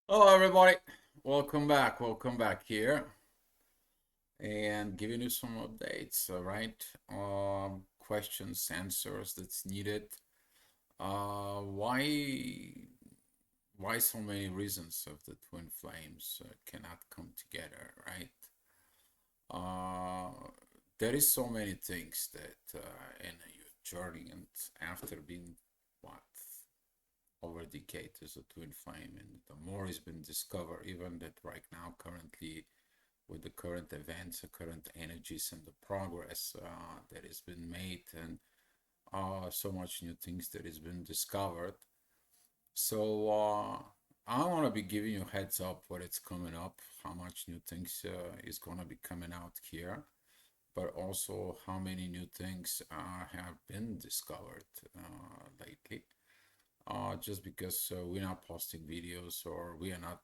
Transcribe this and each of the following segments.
Hello, everybody. Welcome back here, and giving you some updates. All right, questions, answers that's needed. Why so many reasons of the twin flames cannot come together, right? Uh, there is so many things that in your journey, and after being what over decades as a twin flame, and the more has been discovered, even that right now, currently, with the current events, the current energies, and the progress that has been made, and so much new things that has been discovered. So I want to be giving you heads up what it's coming up, how much new things is going to be coming out here, but also how many new things have been discovered lately. Just because we're not posting videos or we are not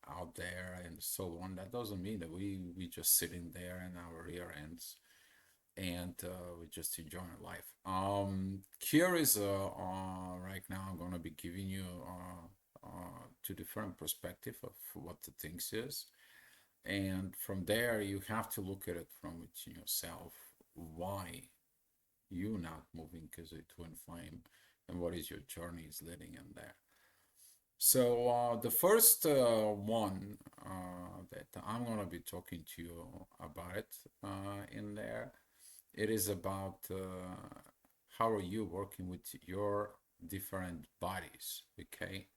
out there and so on, that doesn't mean that we just sitting there in our rear ends and we're just enjoying life. Here is right now I'm gonna be giving you two different perspective of what the things is, and from there you have to look at it from within yourself. Why you not moving as a twin flame, and what is your journey is leading in there. So the first one that I'm going to be talking to you about it in there, it is about how are you working with your different bodies, okay?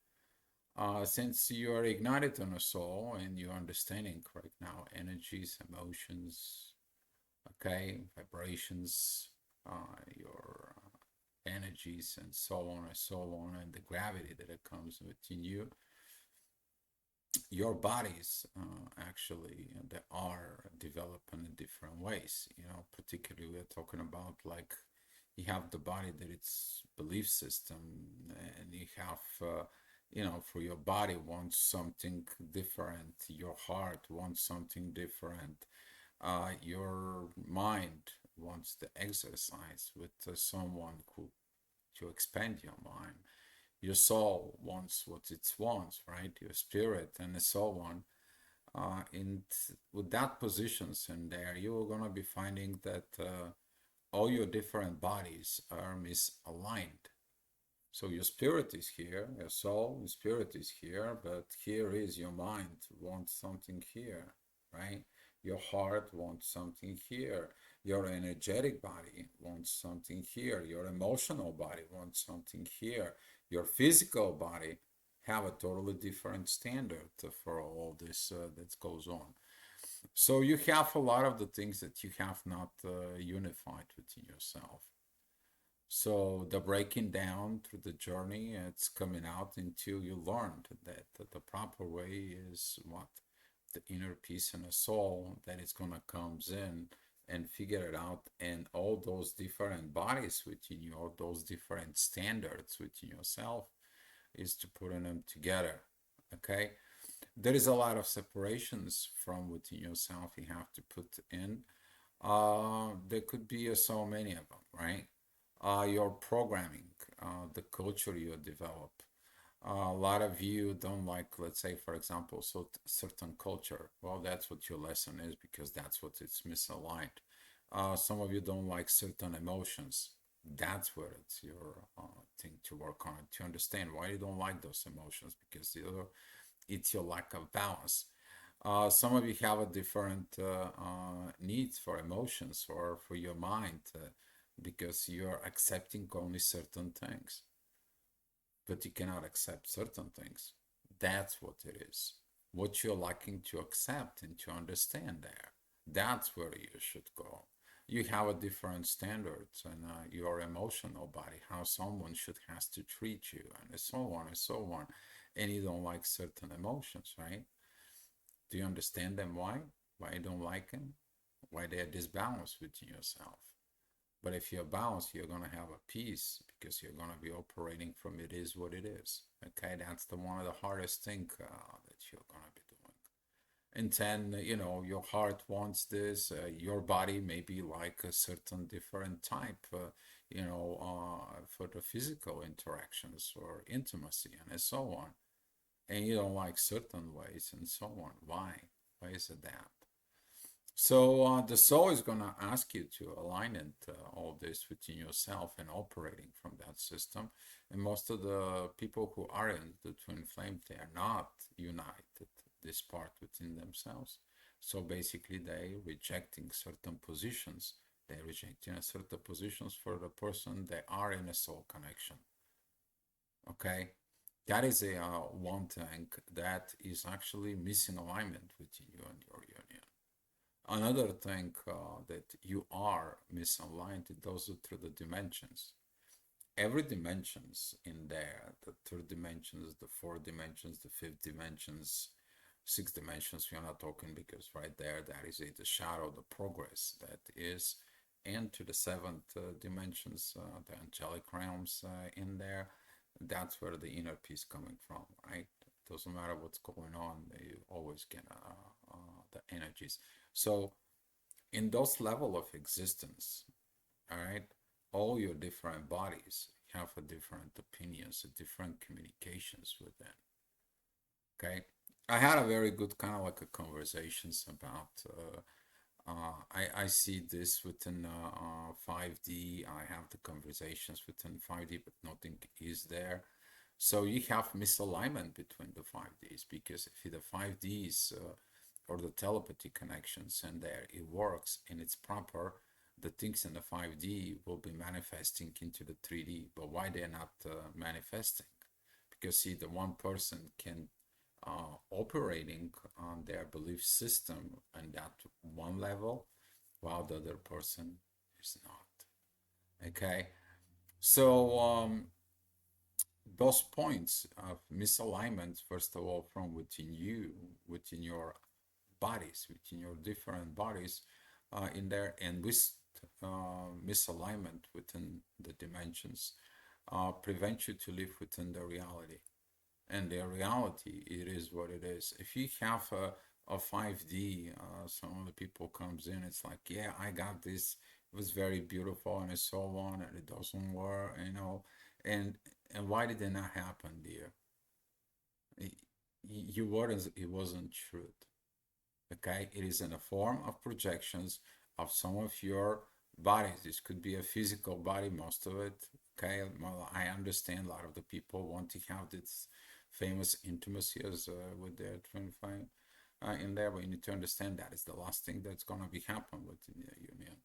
Since you are ignited on a soul and you're understanding right now energies, emotions, okay, vibrations, your energies, and so on and so on, and the gravity that it comes within you, your bodies actually they are developing in different ways. Particularly we're talking about like you have the body that it's belief system, and you have for your body wants something different, your heart wants something different, your mind wants to exercise with someone who to expand your mind. Your soul wants what it wants, right? Your spirit and so on. And with that positions in there, you're gonna be finding that all your different bodies are misaligned. So your spirit is here, your soul, your spirit is here, but here is your mind wants something here, right? Your heart wants something here. Your energetic body wants something here. Your emotional body wants something here. Your physical body have a totally different standard for all this that goes on. So you have a lot of the things that you have not unified within yourself. So the breaking down through the journey, it's coming out until you learned that the proper way is what the inner peace and the soul that is gonna comes in and figure it out, and all those different bodies within you, all those different standards within yourself, is to putting them together. Okay, there is a lot of separations from within yourself you have to put in. There could be so many of them, right? Your programming, the culture you develop. A lot of you don't like, let's say, for example, so certain culture. Well, that's what your lesson is because that's what it's misaligned. Some of you don't like certain emotions. That's where it's your thing to work on, to understand why you don't like those emotions, because it's your lack of balance. Some of you have a different needs for emotions or for your mind because you're accepting only certain things, but you cannot accept certain things. That's what it is. What you're lacking to accept and to understand there. That's where you should go. You have a different standards and your emotional body, how someone should has to treat you, and so on and so on. And you don't like certain emotions, right? Do you understand them? Why? Why you don't like them? Why they're disbalanced within yourself? But if you're balanced, you're gonna have a peace because you're gonna be operating from it is what it is. Okay, that's the one of the hardest thing that you're gonna be doing. And then your heart wants this. Your body may be like a certain different type. For the physical interactions or intimacy and so on. and you don't like certain ways and so on. Why? Why is it that? So the soul is going to ask you to align it, all this within yourself and operating from that system. And most of the people who are in the twin flame, they are not united this part within themselves. So basically, they rejecting certain positions. They're rejecting certain positions for the person they are in a soul connection. Okay, that is a one thing that is actually missing alignment within you and your union. Another thing that you are misaligned, it goes through the dimensions. Every dimensions in there, the third dimensions, the fourth dimensions, the fifth dimensions, six dimensions, we are not talking because right there, that is the shadow, the progress that is into the seventh dimensions, the angelic realms in there. That's where the inner peace coming from, right? Doesn't matter what's going on, you always get the energies. So in those level of existence, all right, all your different bodies have a different opinions, a different communications with them. Okay, I had a very good kind of like a conversations about. I see this within 5D. I have the conversations within 5D, but nothing is there. So you have misalignment between the 5Ds because if the 5Ds or the telepathy connections and there it works and it's proper, the things in the 5D will be manifesting into the 3D. But why they're not manifesting? Because see, the one person can operating on their belief system on that one level, while the other person is not. Okay, so those points of misalignment, first of all, from within you, within your bodies, within your different bodies, in there, and with misalignment within the dimensions, prevent you to live within the reality. And the reality, it is what it is. If you have a 5D, some of the people comes in, it's like, yeah, I got this. It was very beautiful and so on, and it doesn't work, and and why did it not happen, dear? You weren't. It wasn't truth. Okay, it is in a form of projections of some of your bodies. This could be a physical body, most of it. Okay, well, I understand a lot of the people want to have this famous intimacy as with their twin flame in there, but you need to understand that is the last thing that's going to be happen within the union.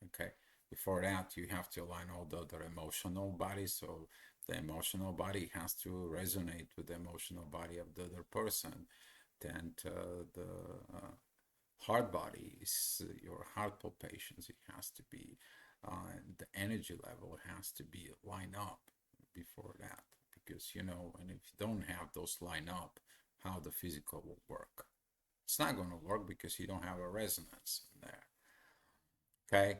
Okay, before that you have to align all the other emotional bodies, so the emotional body has to resonate with the emotional body of the other person. Then the heart body is your heart palpitations. It has to be the energy level has to be lined up before that, because and if you don't have those line up, how the physical will work? It's not going to work because you don't have a resonance in there. Okay.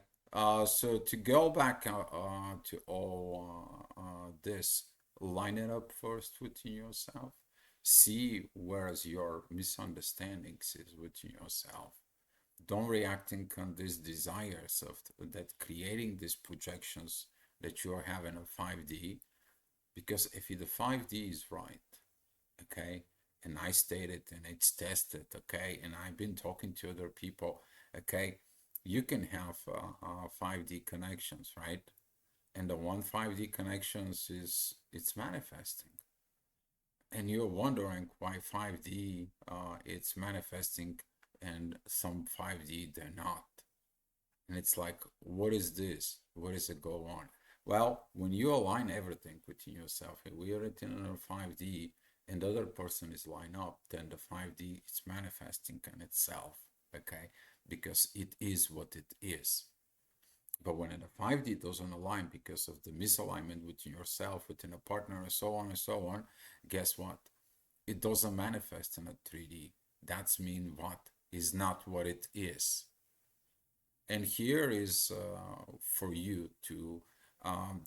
So to go back to all this, line it up first within yourself. See where's your misunderstandings is within yourself. Don't reacting on these desires of that creating these projections that you are having a 5D. Because if the 5D is right, okay, and I stated and it's tested, okay, and I've been talking to other people, okay, you can have 5D connections, right? And the one 5D connections is it's manifesting, and you're wondering why 5D it's manifesting and some 5D they're not. And it's like, what is this? What is it go on? Well, when you align everything within yourself, we are in a 5D and the other person is lined up, then the 5D is manifesting in itself, okay? Because it is what it is. But when the 5D doesn't align because of the misalignment within yourself, within a partner, and so on, guess what? It doesn't manifest in a 3D. That's mean what? Is not what it is. And here is for you to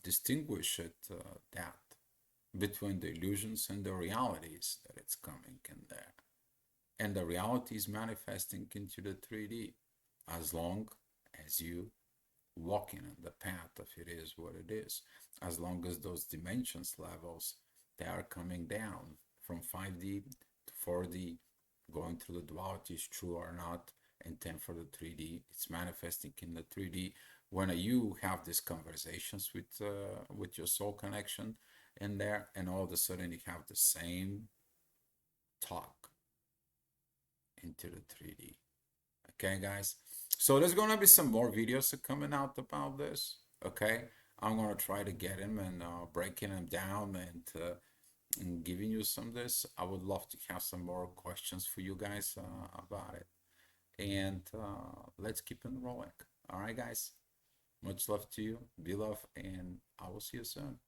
distinguish it that between the illusions and the realities that it's coming in there. And the reality is manifesting into the 3D as long as you walking in the path of it is what it is. As long as those dimensions levels they are coming down from 5D to 4D, going through the duality is true or not, and then for the 3D, it's manifesting in the 3D. When you have these conversations with your soul connection in there, and all of a sudden you have the same talk into the 3D. Okay, guys. So there's gonna be some more videos coming out about this. Okay, I'm gonna try to get him and breaking them down and giving you some of this. I would love to have some more questions for you guys about it. And let's keep it rolling. All right, guys. Much love to you. Be love, and I will see you soon.